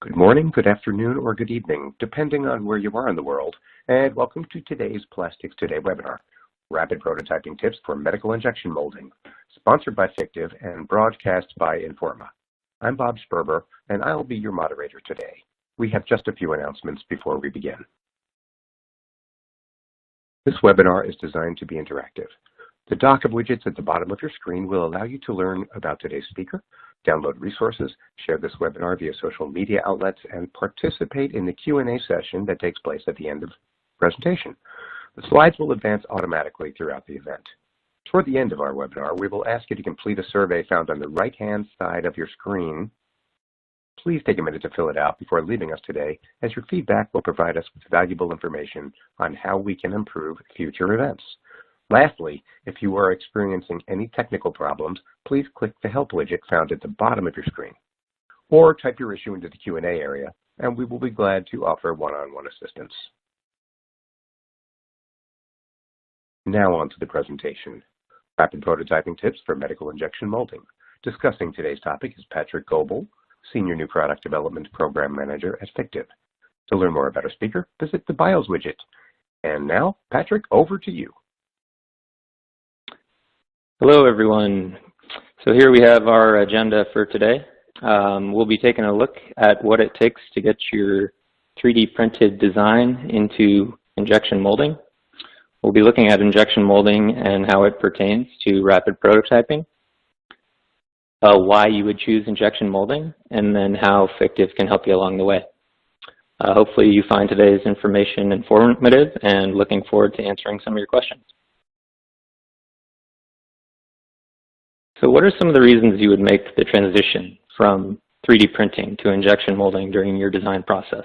Good morning, good afternoon, or good evening, depending on where you are in the world, and welcome to today's Plastics Today webinar, Rapid Prototyping Tips for Medical Injection Molding, sponsored by Fictiv and broadcast by Informa. I'm Bob Sperber, and I'll be your moderator today. We have just a few announcements before we begin. This webinar is designed to be interactive. The dock of widgets at the bottom of your screen will allow you to learn about today's speaker, download resources, share this webinar via social media outlets, and participate in the Q&A session that takes place at the end of the presentation. The slides will advance automatically throughout the event. Toward the end of our webinar, we will ask you to complete a survey found on the right-hand side of your screen. Please take a minute to fill it out before leaving us today, as your feedback will provide us with valuable information on how we can improve future events. Lastly, if you are experiencing any technical problems, please click the Help widget found at the bottom of your screen, or type your issue into the Q&A area, and we will be glad to offer one-on-one assistance. Now on to the presentation. Rapid Prototyping Tips for Medical Injection Molding. Discussing today's topic is Patrick Goebel, Senior New Product Development Program Manager at Fictiv. To learn more about our speaker, visit the Bios widget. And now, Patrick, over to you. Hello, everyone. So here we have our agenda for today. We'll be taking a look at what it takes to get your 3D printed design into injection molding. We'll be looking at injection molding and how it pertains to rapid prototyping, why you would choose injection molding, and then how Fictiv can help you along the way. Hopefully you find today's information informative, and looking forward to answering some of your questions. So what are some of the reasons you would make the transition from 3D printing to injection molding during your design process?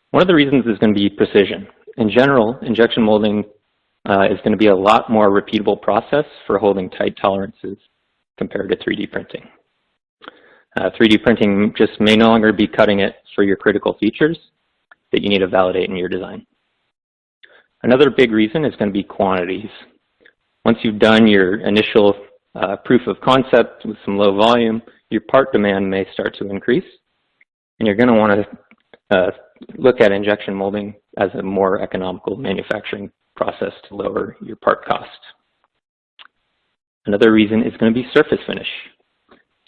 One of the reasons is going to be precision. In general, injection molding is going to be a lot more repeatable process for holding tight tolerances compared to 3D printing. 3D printing just may no longer be cutting it for your critical features that you need to validate in your design. Another big reason is going to be quantities. Once you've done your initial proof of concept with some low volume, your part demand may start to increase, and you're going to want to look at injection molding as a more economical manufacturing process to lower your part cost. Another reason is going to be surface finish.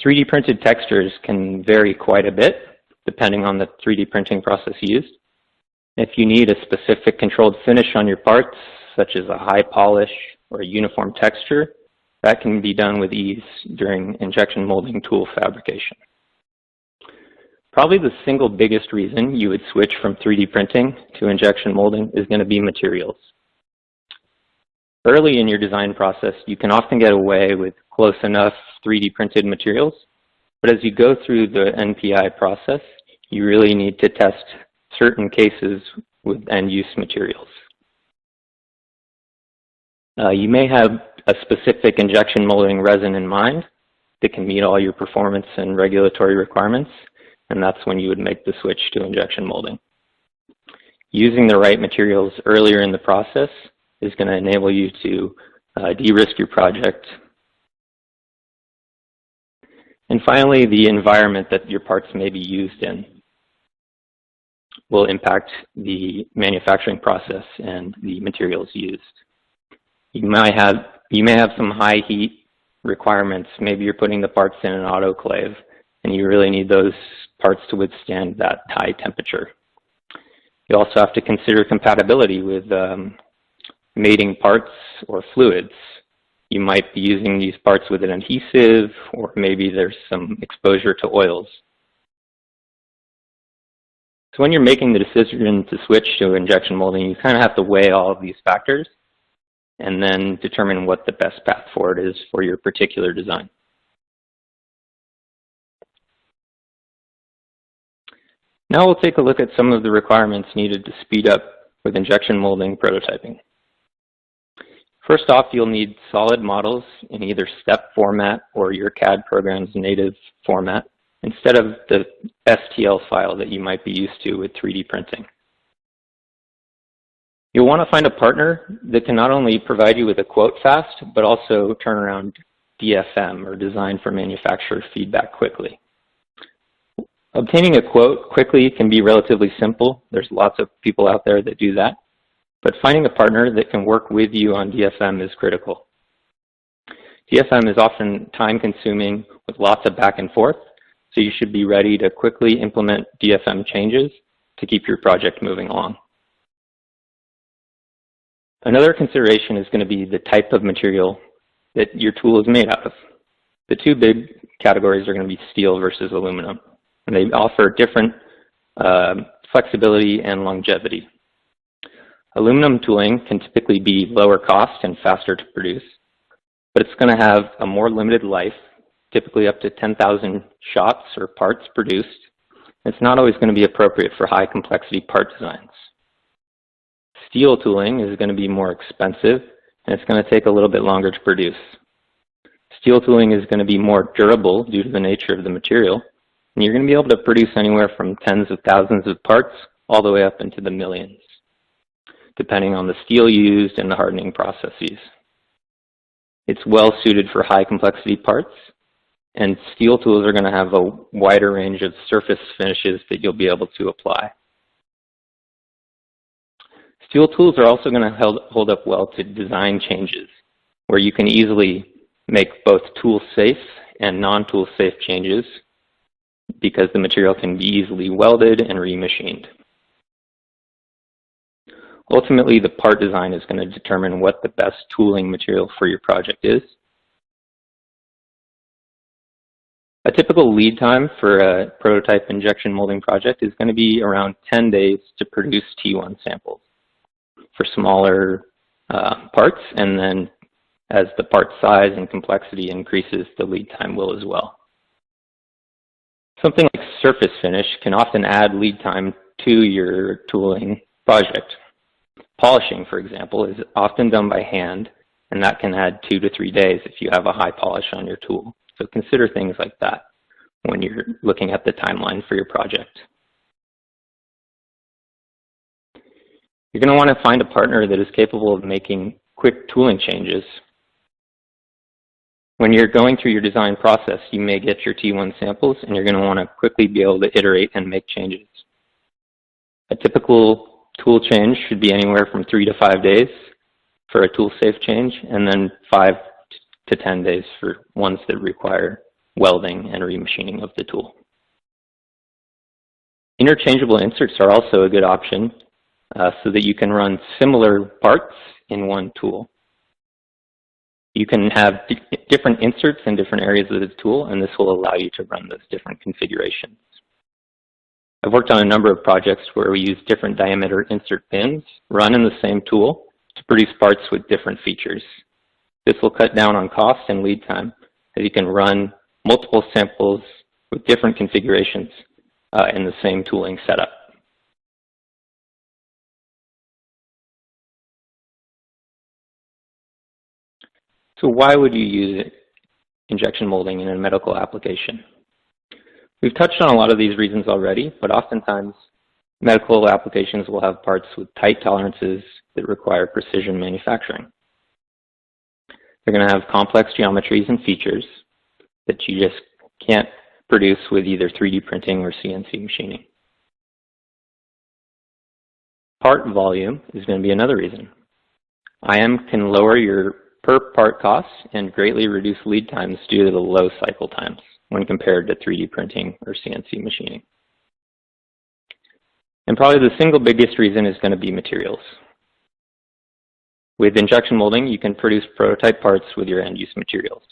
3D printed textures can vary quite a bit depending on the 3D printing process used. If you need a specific controlled finish on your parts, such as a high polish or a uniform texture, that can be done with ease during injection molding tool fabrication. Probably the single biggest reason you would switch from 3D printing to injection molding is going to be materials. Early in your design process, you can often get away with close enough 3D printed materials, but as you go through the NPI process, you really need to test certain cases with end-use materials. You may have a specific injection molding resin in mind that can meet all your performance and regulatory requirements, and that's when you would make the switch to injection molding. Using the right materials earlier in the process is going to enable you to de-risk your project. And finally, the environment that your parts may be used in will impact the manufacturing process and the materials used. You may have some high heat requirements. Maybe you're putting the parts in an autoclave, and you really need those parts to withstand that high temperature. You also have to consider compatibility with mating parts or fluids. You might be using these parts with an adhesive, or maybe there's some exposure to oils. So when you're making the decision to switch to injection molding, you kind of have to weigh all of these factors and then determine what the best path forward is for your particular design. Now we'll take a look at some of the requirements needed to speed up with injection molding prototyping. First off, you'll need solid models in either STEP format or your CAD program's native format, instead of the STL file that you might be used to with 3D printing. You'll want to find a partner that can not only provide you with a quote fast, but also turn around DFM, or design for manufacturer feedback, quickly. Obtaining a quote quickly can be relatively simple. There's lots of people out there that do that. But finding a partner that can work with you on DFM is critical. DFM is often time-consuming with lots of back and forth, so you should be ready to quickly implement DFM changes to keep your project moving along. Another consideration is going to be the type of material that your tool is made out of. The two big categories are going to be steel versus aluminum, and they offer different flexibility and longevity. Aluminum tooling can typically be lower cost and faster to produce, but it's going to have a more limited life, typically up to 10,000 shots or parts produced. It's not always going to be appropriate for high complexity part designs. Steel tooling is going to be more expensive, and it's going to take a little bit longer to produce. Steel tooling is going to be more durable due to the nature of the material, and you're going to be able to produce anywhere from tens of thousands of parts all the way up into the millions, depending on the steel used and the hardening processes. It's well suited for high complexity parts, and steel tools are going to have a wider range of surface finishes that you'll be able to apply. Steel tools are also going to hold up well to design changes, where you can easily make both tool safe and non-tool safe changes because the material can be easily welded and remachined. Ultimately, the part design is going to determine what the best tooling material for your project is. A typical lead time for a prototype injection molding project is going to be around 10 days to produce T1 samples for smaller parts, and then as the part size and complexity increases, the lead time will as well. Something like surface finish can often add lead time to your tooling project. Polishing, for example, is often done by hand, and that can add 2 to 3 days if you have a high polish on your tool. So consider things like that when you're looking at the timeline for your project. You're going to want to find a partner that is capable of making quick tooling changes. When you're going through your design process, you may get your T1 samples, and you're going to want to quickly be able to iterate and make changes. A typical tool change should be anywhere from 3 to 5 days for a tool safe change, and then 5 to 10 days for ones that require welding and remachining of the tool. Interchangeable inserts are also a good option so that you can run similar parts in one tool. You can have different inserts in different areas of the tool, and this will allow you to run those different configurations. I've worked on a number of projects where we use different diameter insert pins run in the same tool to produce parts with different features. This will cut down on cost and lead time, as you can run multiple samples with different configurations in the same tooling setup. So why would you use injection molding in a medical application? We've touched on a lot of these reasons already, but oftentimes medical applications will have parts with tight tolerances that require precision manufacturing. They're going to have complex geometries and features that you just can't produce with either 3D printing or CNC machining. Part volume is going to be another reason. IM can lower your per part costs and greatly reduce lead times due to the low cycle times when compared to 3D printing or CNC machining. And probably the single biggest reason is going to be materials. With injection molding, you can produce prototype parts with your end-use materials.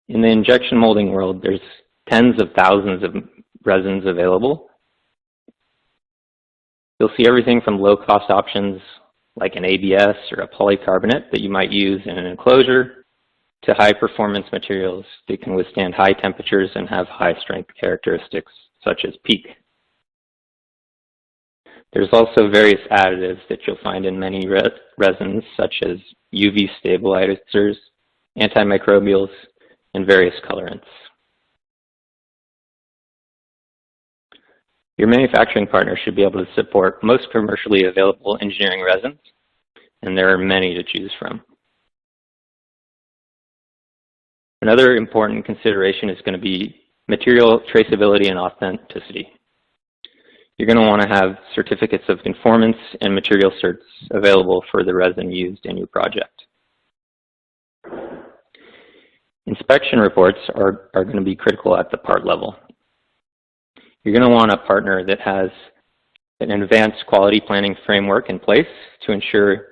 In the injection molding world, there's tens of thousands of resins available. You'll see everything from low-cost options like an ABS or a polycarbonate that you might use in an enclosure, to high-performance materials that can withstand high temperatures and have high-strength characteristics, such as PEEK. There's also various additives that you'll find in many resins, such as UV stabilizers, antimicrobials, and various colorants. Your manufacturing partner should be able to support most commercially available engineering resins, and there are many to choose from. Another important consideration is going to be material traceability and authenticity. You're going to want to have certificates of conformance and material certs available for the resin used in your project. Inspection reports are going to be critical at the part level. You're going to want a partner that has an advanced quality planning framework in place to ensure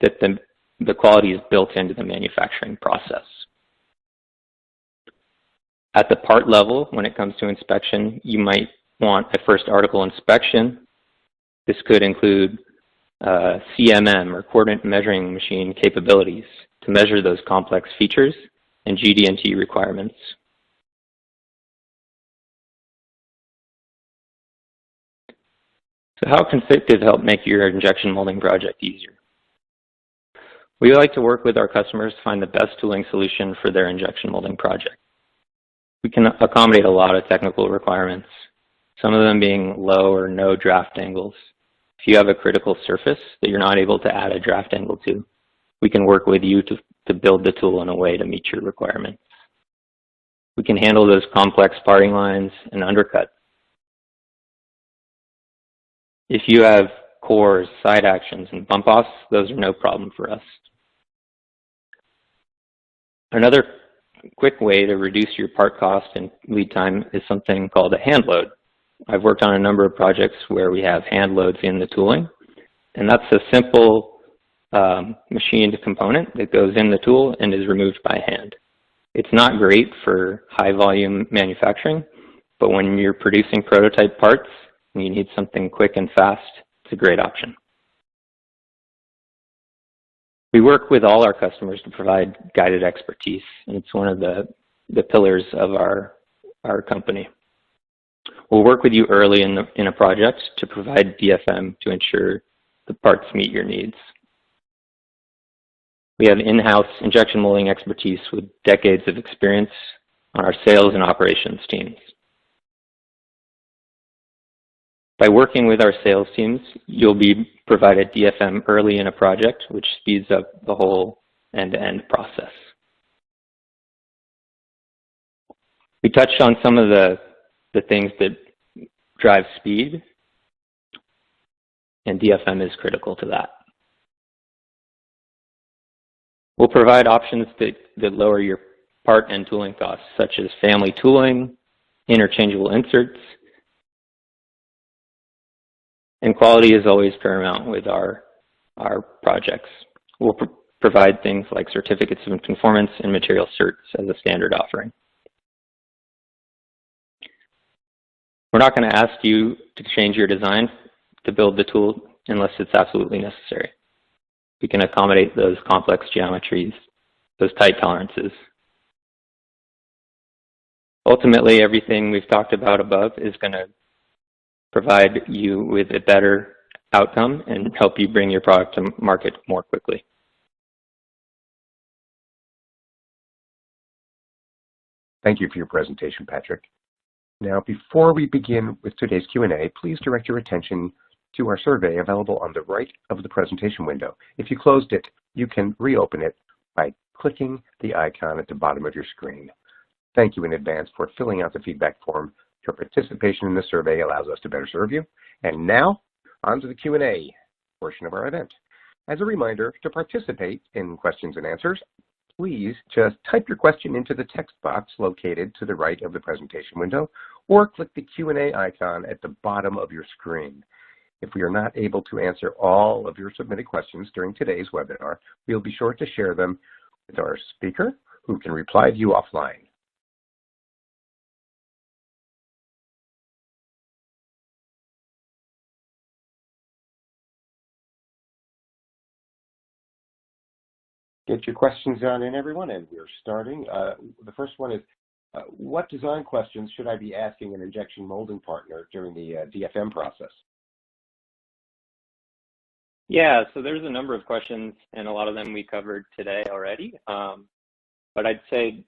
that the quality is built into the manufacturing process. At the part level, when it comes to inspection, you might want a first article inspection. This could include CMM or coordinate measuring machine capabilities to measure those complex features and GD&T requirements. So how can Fictiv help make your injection molding project easier? We like to work with our customers to find the best tooling solution for their injection molding project. We can accommodate a lot of technical requirements, some of them being low or no draft angles. If you have a critical surface that you're not able to add a draft angle to, we can work with you to build the tool in a way to meet your requirements. We can handle those complex parting lines and undercut. If you have cores, side actions, and bump offs, those are no problem for us. Another quick way to reduce your part cost and lead time is something called a hand load. I've worked on a number of projects where we have hand loads in the tooling, and that's a simple machined component that goes in the tool and is removed by hand. It's not great for high volume manufacturing, but when you're producing prototype parts and you need something quick and fast, it's a great option. We work with all our customers to provide guided expertise, and it's one of the pillars of our company. We'll work with you early in a project to provide DFM to ensure the parts meet your needs. We have in-house injection molding expertise with decades of experience on our sales and operations teams. By working with our sales teams, you'll be provided DFM early in a project, which speeds up the whole end-to-end process. We touched on some of the things that drive speed, and DFM is critical to that. We'll provide options that lower your part and tooling costs, such as family tooling, interchangeable inserts, and quality is always paramount with our projects. We'll provide things like certificates of conformance and material certs as a standard offering. We're not going to ask you to change your design to build the tool unless it's absolutely necessary. We can accommodate those complex geometries, those tight tolerances. Ultimately, everything we've talked about above is going to provide you with a better outcome and help you bring your product to market more quickly. Thank you for your presentation, Patrick. Now, before we begin with today's Q&A, please direct your attention to our survey available on the right of the presentation window. If you closed it, you can reopen it by clicking the icon at the bottom of your screen. Thank you in advance for filling out the feedback form. Your participation in the survey allows us to better serve you. And now, on to the Q&A portion of our event. As a reminder, to participate in questions and answers, please just type your question into the text box located to the right of the presentation window, or click the Q&A icon at the bottom of your screen. If we are not able to answer all of your submitted questions during today's webinar, we'll be sure to share them with our speaker, who can reply to you offline. Get your questions on in, everyone, and we're starting. The first one is, what design questions should I be asking an injection molding partner during the DFM process? Yeah, so there's a number of questions, and a lot of them we covered today already. But I'd say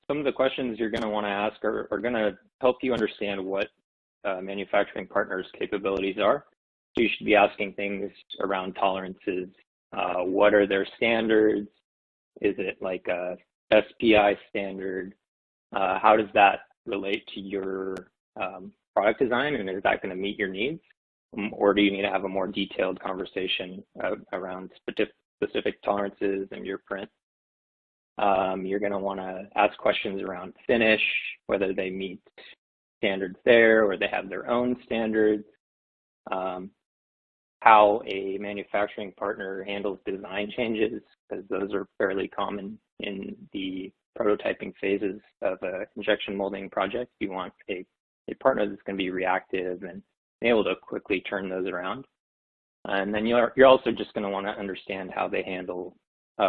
some of the questions you're going to want to ask are going to help you understand what manufacturing partners' capabilities are. So you should be asking things around tolerances. What are their standards? Is it like a SPI standard? How does that relate to your product design, and is that going to meet your needs? Or do you need to have a more detailed conversation around specific tolerances in your print? You're going to want to ask questions around finish, whether they meet standards there or they have their own standards, how a manufacturing partner handles design changes, because those are fairly common in the prototyping phases of an injection molding project. You want a partner that's going to be reactive and able to quickly turn those around. And then you're also just going to want to understand how they handle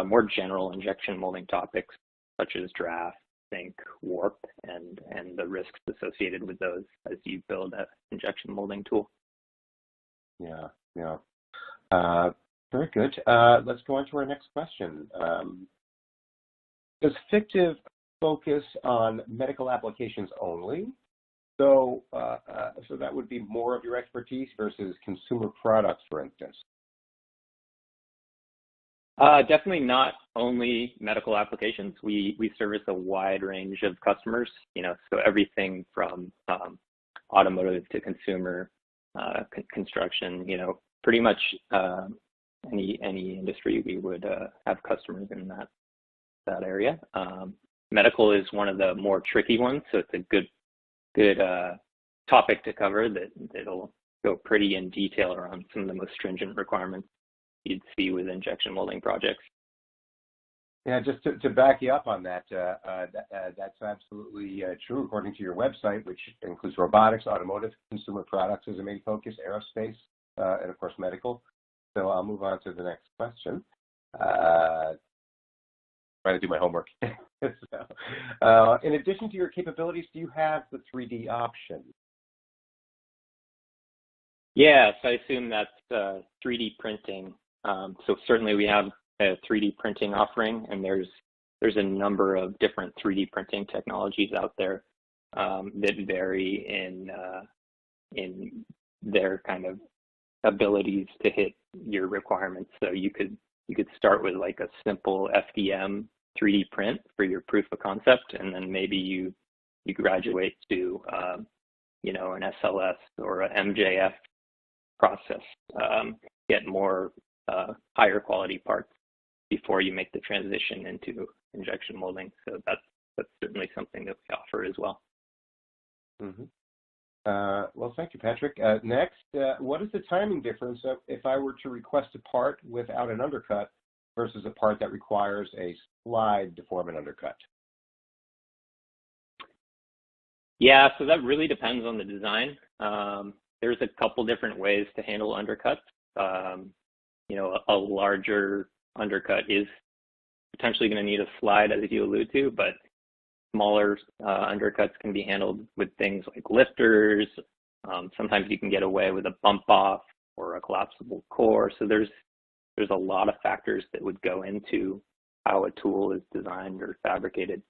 more general injection molding topics, such as draft, sink, warp, and the risks associated with those as you build an injection molding tool. Yeah. Very good. Let's go on to our next question. Does Fictiv focus on medical applications only? So that would be more of your expertise versus consumer products, for instance. Definitely not only medical applications. We service a wide range of customers, so everything from automotive to consumer, construction, pretty much any industry we would have customers in that area. Medical is one of the more tricky ones, so it's a good topic to cover that'll go pretty in detail around some of the most stringent requirements you'd see with injection molding projects. Yeah, just to back you up on that, that's absolutely true according to your website, which includes robotics, automotive, consumer products as a main focus, aerospace, and of course medical. So I'll move on to the next question. Trying to do my homework. So, in addition to your capabilities, do you have the 3D option? Yeah, so I assume that's 3D printing. So certainly we have a 3D printing offering, and there's a number of different 3D printing technologies out there that vary in their kind of abilities to hit your requirements. So you could start with like a simple FDM 3D print for your proof of concept, and then maybe you graduate to an SLS or an MJF process, get more higher quality parts before you make the transition into injection molding. So that's certainly something that we offer as well. Mm-hmm. Well, thank you, Patrick. Next, what is the timing difference if I were to request a part without an undercut versus a part that requires a slide to form an undercut? Yeah, so that really depends on the design. There's a couple different ways to handle undercuts. A larger undercut is potentially going to need a slide, as you allude to, but smaller undercuts can be handled with things like lifters. Sometimes you can get away with a bump off or a collapsible core. So there's a lot of factors that would go into how a tool is designed or fabricated,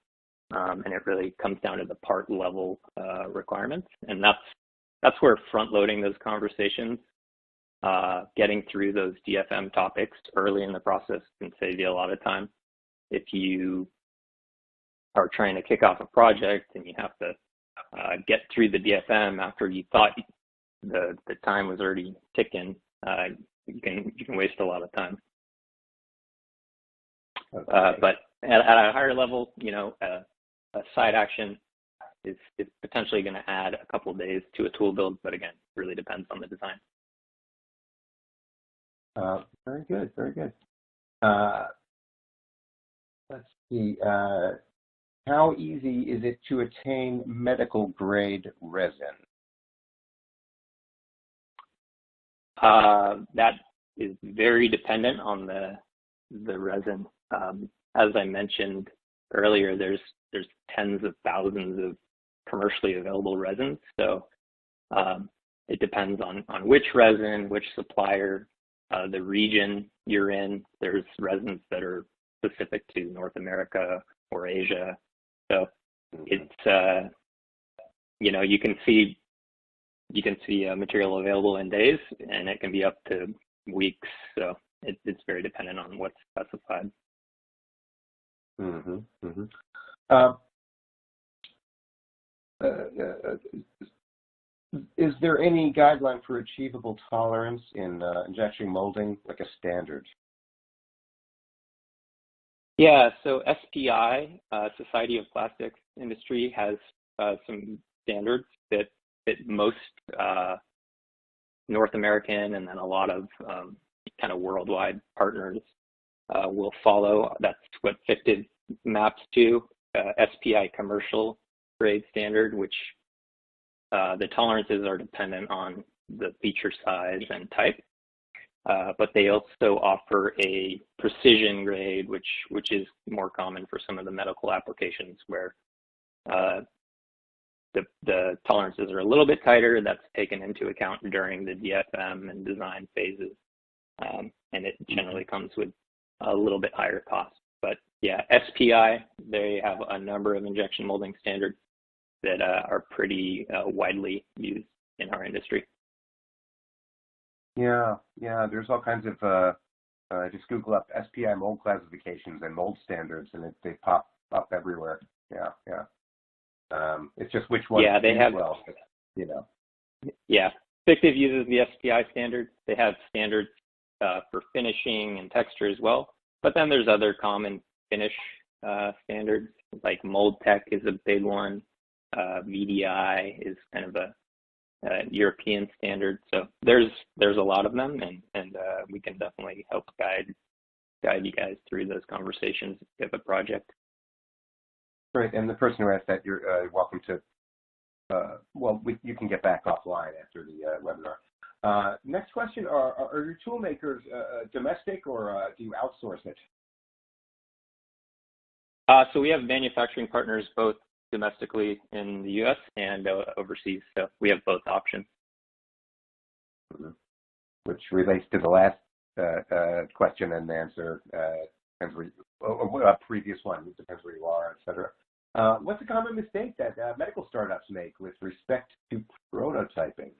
and it really comes down to the part level requirements. And that's where front loading those conversations, getting through those DFM topics early in the process can save you a lot of time. If you are trying to kick off a project and you have to get through the DFM after you thought the time was already ticking, you can waste a lot of time. Okay. But at a higher level, a side action is potentially going to add a couple of days to a tool build, but again, really depends on the design. Very good, very good. Let's see. How easy is it to attain medical grade resin? That is very dependent on the resin. As I mentioned earlier, there's tens of thousands of commercially available resins. So it depends on which resin, which supplier, the region you're in. There's resins that are specific to North America or Asia. So it's you can see material available in days, and it can be up to weeks. So it's very dependent on what's specified. Mm-hmm. Mm-hmm. is there any guideline for achievable tolerance in injection molding, like a standard? Yeah, so SPI, Society of Plastics Industry, has some standards that most North American and then a lot of kind of worldwide partners will follow. That's what Fictiv maps to, SPI commercial grade standard, which the tolerances are dependent on the feature size and type. But they also offer a precision grade, which is more common for some of the medical applications where the tolerances are a little bit tighter. That's taken into account during the DFM and design phases, and it generally comes with a little bit higher cost. But yeah, SPI, they have a number of injection molding standards that are pretty widely used in our industry. Yeah, there's all kinds of, just Google up SPI mold classifications and mold standards, and they pop up everywhere. Yeah. It's just which one. Yeah, they have. Well, you know. Yeah, Fictiv uses the SPI standard. They have standards for finishing and texture as well. But then there's other common finish standards, like medtech is a big one. VDI is kind of a European standard. So there's a lot of them, and we can definitely help guide you guys through those conversations if you have a project. Right, and the person who asked that, you're welcome to, you can get back offline after the webinar. Next question, are your tool makers domestic, or do you outsource it? So we have manufacturing partners both domestically in the U.S. and overseas, so we have both options. Which relates to the last question and answer, depends where a previous one, it depends where you are, et cetera. What's a common mistake that medical startups make with respect to prototyping?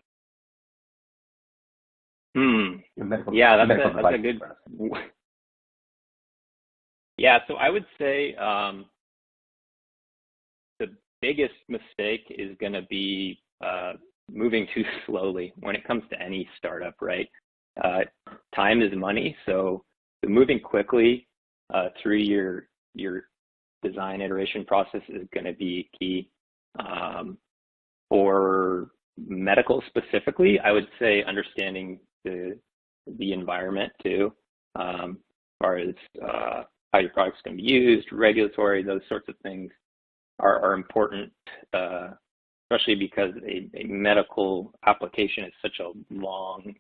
Yeah, that's a good. Yeah, so I would say the biggest mistake is going to be moving too slowly when it comes to any startup, right? Time is money, so moving quickly through your design iteration process is going to be key. For medical specifically, I would say understanding the environment too, as far as how your product's going to be used, regulatory, those sorts of things are important, especially because a medical application is such a long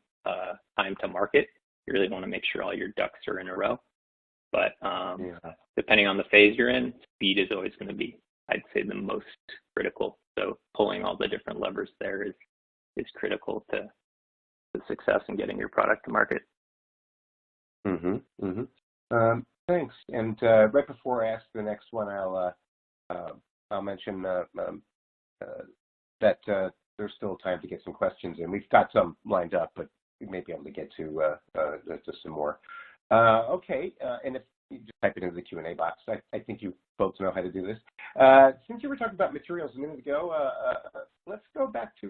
time to market. You really want to make sure all your ducks are in a row. But depending on the phase you're in, speed is always going to be, I'd say, the most critical. So pulling all the different levers there is critical to success in getting your product to market. Thanks. And right before I ask the next one, I'll mention that there's still time to get some questions in. We've got some lined up, but we may be able to get to some more. Okay, and if you just type it into the Q&A box, I think you folks know how to do this. Since you were talking about materials a minute ago, let's go back to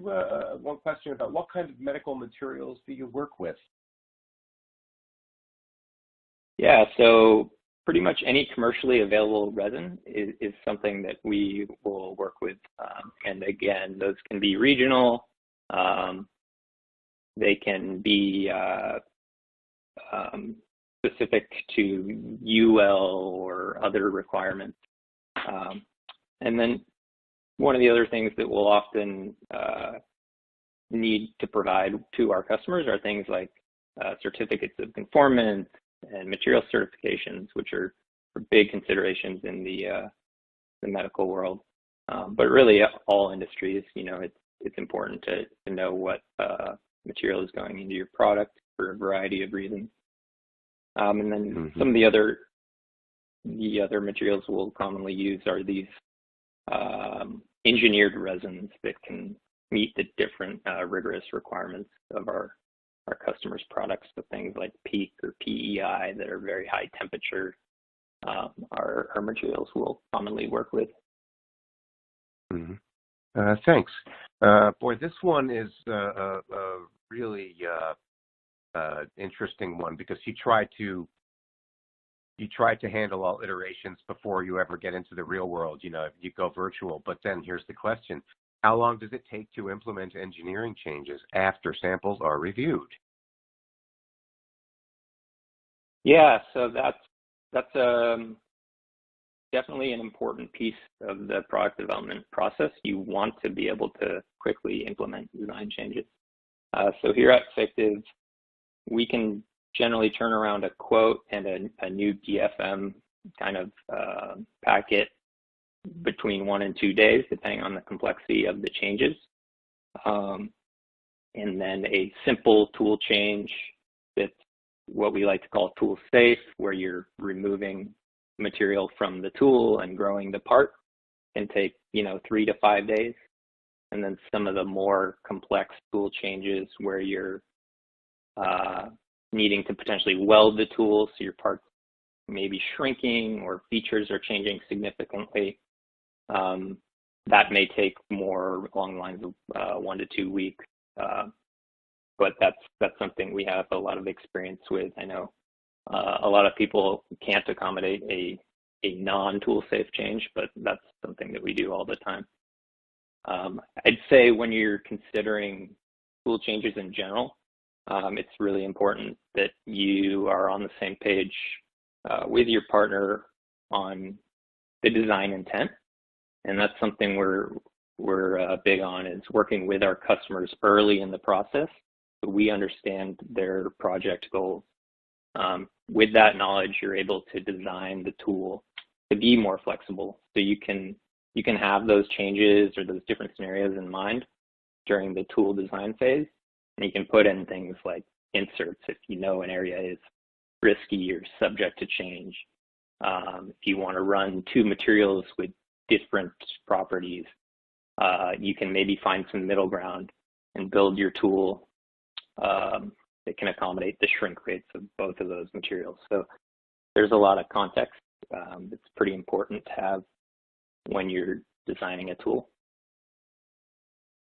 one question about what kind of medical materials do you work with? Yeah, so pretty much any commercially available resin is something that we will work with. And again, those can be regional. They can be specific to UL or other requirements. And then one of the other things that we'll often need to provide to our customers are things like certificates of conformance and material certifications, which are big considerations in the medical world. But really, all industries, it's important to know what material is going into your product for a variety of reasons. And then some of the other materials we'll commonly use are these engineered resins that can meet the different rigorous requirements of our customers' products. So things like PEEK or PEI that are very high temperature, our materials will commonly work with. Thanks. Boy, this one is a really interesting one because you try to handle all iterations before you ever get into the real world. You know, you go virtual, but then here's the question: how long does it take to implement engineering changes after samples are reviewed? Yeah, so that's definitely an important piece of the product development process. You want to be able to quickly implement design changes. So here at Fictiv, we can generally turn around a quote and a new DFM kind of packet between 1 and 2 days, depending on the complexity of the changes. And then a simple tool change that's what we like to call tool safe, where you're removing material from the tool and growing the part, can take 3 to 5 days. And then some of the more complex tool changes where you're needing to potentially weld the tool, so your parts may be shrinking or features are changing significantly. That may take more along the lines of 1 to 2 weeks. But that's something we have a lot of experience with. I know a lot of people can't accommodate a non-tool safe change, but that's something that we do all the time. I'd say when you're considering tool changes in general, it's really important that you are on the same page with your partner on the design intent. And that's something we're big on, is working with our customers early in the process so we understand their project goals. With that knowledge, you're able to design the tool to be more flexible. So you can have those changes or those different scenarios in mind during the tool design phase. And you can put in things like inserts if you know an area is risky or subject to change. If you want to run 2 materials with different properties, you can maybe find some middle ground and build your tool that can accommodate the shrink rates of both of those materials. So there's a lot of context that's pretty important to have when you're designing a tool.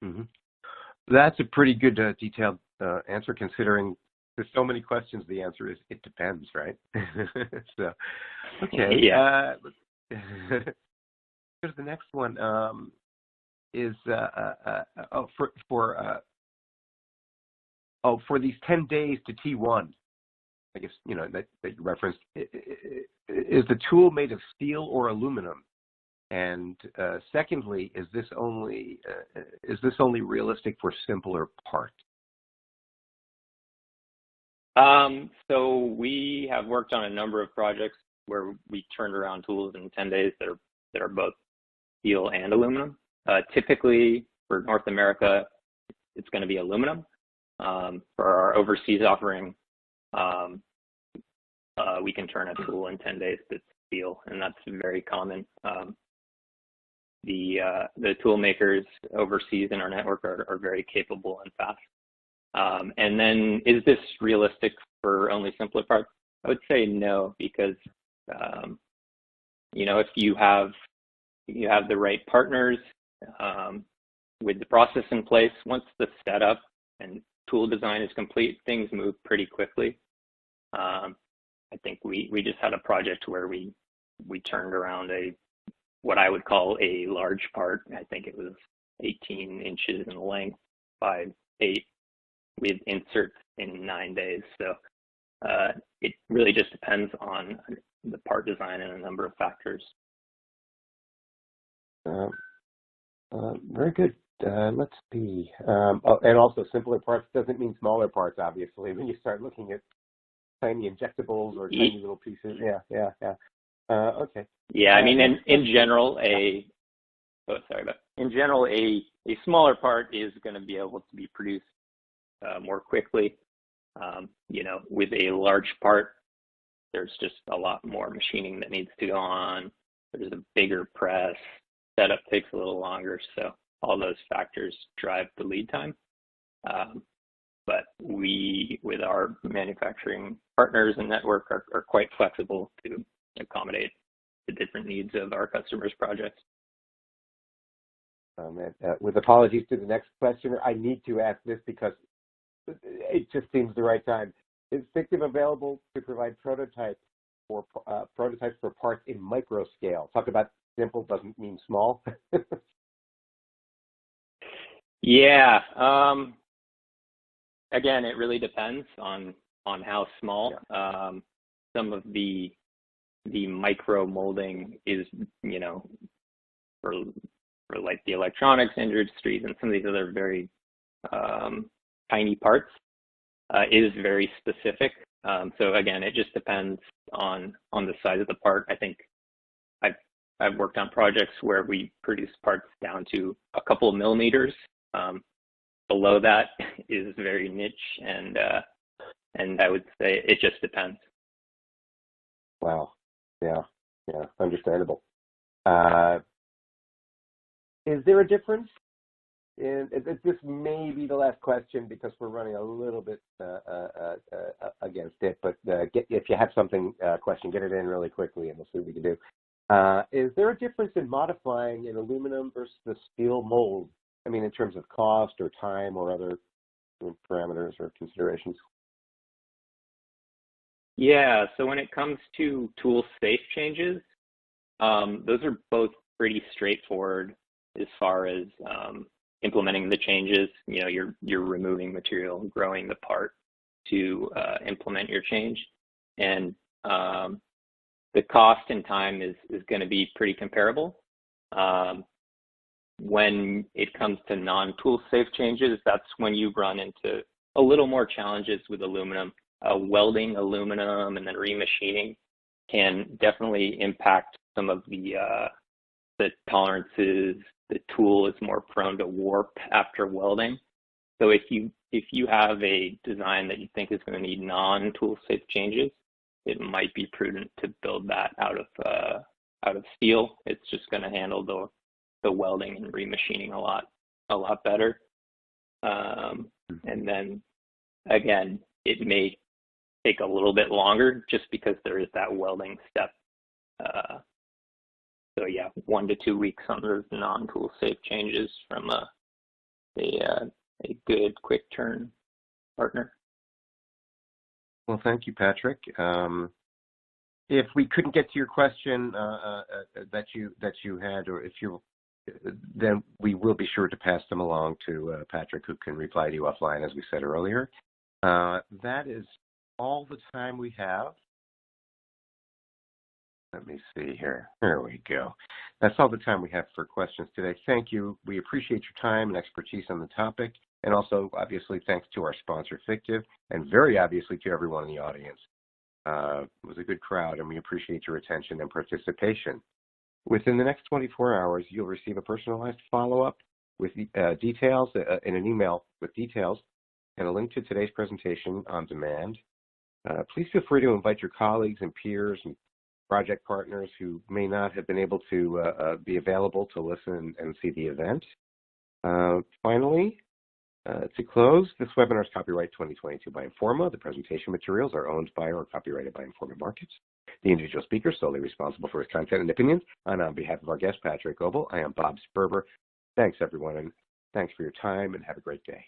Mm-hmm. That's a pretty good detailed answer, considering there's so many questions. The answer is it depends, right? So, okay. Yeah. Here's the next one. Is for these 10 days to T1, I guess that you referenced. Is the tool made of steel or aluminum? And secondly, is this only realistic for simpler parts? So we have worked on a number of projects where we turned around tools in 10 days that are both steel and aluminum. Typically for North America, it's going to be aluminum. For our overseas offering, we can turn a tool in 10 days that's steel, and that's very common. The tool makers overseas in our network are very capable and fast. And then, is this realistic for only simpler parts? I would say no, because if you have the right partners with the process in place, once the setup and tool design is complete, things move pretty quickly. I think we just had a project where we turned around what I would call a large part. I think it was 18 inches in length by 8 with inserts in 9 days. So it really just depends on the part design and a number of factors. Very good. Let's see. And also, simpler parts doesn't mean smaller parts, obviously. When you start looking at tiny injectables or tiny little pieces, yeah. Okay. Yeah, I mean, in general, a smaller part is going to be able to be produced more quickly. With a large part, there's just a lot more machining that needs to go on. There's a bigger press. Setup takes a little longer, so all those factors drive the lead time. But we, with our manufacturing partners and network, are quite flexible to accommodate the different needs of our customers' projects. With apologies to the next questioner, I need to ask this because it just seems the right time. Is Fictiv available to provide prototypes for parts in micro scale? Talk about simple doesn't mean small. Yeah. Again, it really depends on how small. Yeah. Some of the micro molding is, for like the electronics industries and some of these other very tiny parts, is very specific. So again, it just depends on the size of the part. I think I've worked on projects where we produce parts down to a couple of millimeters. Below that is very niche, and I would say it just depends. Wow. Yeah. Understandable. Is there a difference? This may be the last question because we're running a little bit against it, but if you have something, question, get it in really quickly and we'll see what we can do. Is there a difference in modifying an aluminum versus the steel mold? I mean, in terms of cost or time or other parameters or considerations? Yeah, so when it comes to tool safe changes, those are both pretty straightforward as far as implementing the changes. You're removing material, growing the part to implement your change, and the cost and time is going to be pretty comparable. When it comes to non-tool safe changes, that's when you run into a little more challenges with aluminum. Welding aluminum and then remachining can definitely impact some of the tolerances. The tool is more prone to warp after welding. So if you have a design that you think is going to need non-tool safe changes, it might be prudent to build that out of steel. It's just going to handle the welding and remachining a lot better. And then again, it may take a little bit longer just because there is that welding step. So yeah, 1 to 2 weeks on those non-tool safe changes from a good quick turn partner. Well, thank you, Patrick. If we couldn't get to your question that you had, or then we will be sure to pass them along to Patrick, who can reply to you offline, as we said earlier. That is all the time we have. Let me see here. There we go. That's all the time we have for questions today. Thank you. We appreciate your time and expertise on the topic. And also, obviously, thanks to our sponsor, Fictiv, and very obviously to everyone in the audience. It was a good crowd, and we appreciate your attention and participation. Within the next 24 hours, you'll receive a personalized follow-up with details in an email with details and a link to today's presentation on demand. Please feel free to invite your colleagues and peers and project partners who may not have been able to be available to listen and see the event. Finally, to close, this webinar is copyright 2022 by Informa. The presentation materials are owned by or copyrighted by Informa Markets. The individual speaker is solely responsible for his content and opinions. And on behalf of our guest, Patrick Goebel, I am Bob Sperber. Thanks, everyone, and thanks for your time, and have a great day.